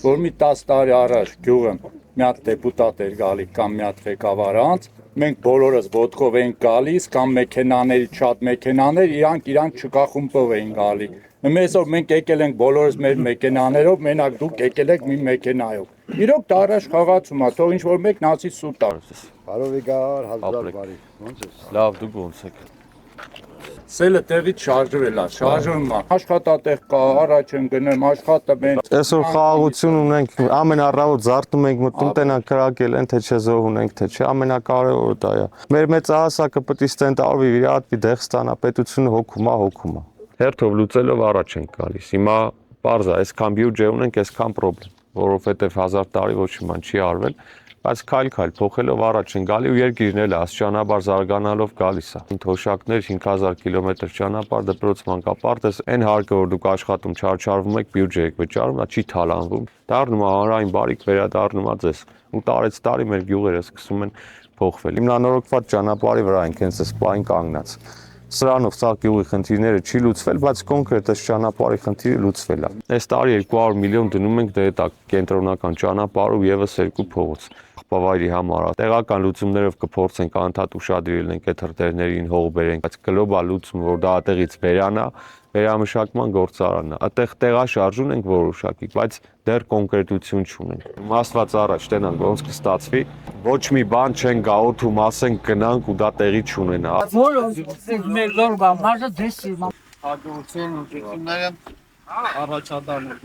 որ մի 10 տարի առաջ գյուղը մի հատ դեպուտատ էր գալի կամ մի հատ ղեկավար անց, մենք բոլորս ոտքով էինք գալիս կամ մեքենաների շատ մեքենաներ իրանք չկախումբով էին գալի։ Այսօր մենք եկել ենք բոլորս մեր մեքենաներով, մենակ դուք եկել եք մի մեքենայով։ Իրոք դա առաջ խաղացում է, թող ինչ-որ մեկն ասի սուտ է։ Բարովիկար, հազար բարի։ Ոնց է։ Լավ, դուք ոնց եք։ Սելը տեղից շարժվել է, շարժվում է։ Աշխատատեղ կա, առաջ են գնում, աշխատում են։ Այսօր խաղաղություն ունենք, ամենառավոտ զարթնում ենք, մտնում տենանք կրակել են, թե չէ զոհ ունենք, թե չէ, ամենակարևորը դա է։ Մեր մեծահասակը պետք է ստենտարվի, իր հատվի դեղ ստանա, պետությունը հոգում է։ Հերթով լուծելով առաջ ենք գալիս։ Հիմա պարզ է, այսքան բյուջե ունենք, այսքան պրոբլեմ, որովհետև 1000 տարի ոչ մի բան չի արվել, բայց քայլ-քայլ փոխելով առաջ են գալի ու երկիրն էլ աստիճանաբար զարգանալով գալիս է։ Թոշակներ 5000 կիլոմետր ճանապարհ դպրոց մանկապարտեզ, այն հարկը, որ դուք աշխատում չարչարվում եք, բյուջե եք վճարում, դա չի թալանվում։ Դառնում է հանրային բարիք, վերադառնում է ձեզ։ Ու տարեց տարի մեր գյուղերը սկսում են փոխվել։ Հիմնանորոգված ճանապարհի վրա ենք հենց այս պահին կանգնած։ Սրանով սա գյուղի խնդիրները չի լուծվել, բայց կոնկրետ այս ճանապարհի խնդիրը լուծվել է։ Այս տարի 200 միլիոն դնում ենք դե դա կենտրոնական ճանապարհ ու եւս 2 փողոց։ Աղբավայրի համար տեղական լուծումներով կփորձենք անդադ ուշադրել ենք այդ հրդեհներին հող բերենք, բայց գլոբալ լուծում, որ դա այդտեղից վերանա, վերամշակման գործարանն է։ Այդտեղ տեղաշարժում ենք որոշակի, բայց դեռ կոնկրետություն չունենք։ Աստված առաջ տենանք ոնց կստացվի, ոչ մի բան չեն գա օդում ասենք գնանք ու դա տեղի չունենա։ Մեր լորգա մաշը դեսի։ Հաջողություն ու ճիշտները առաջադառնու։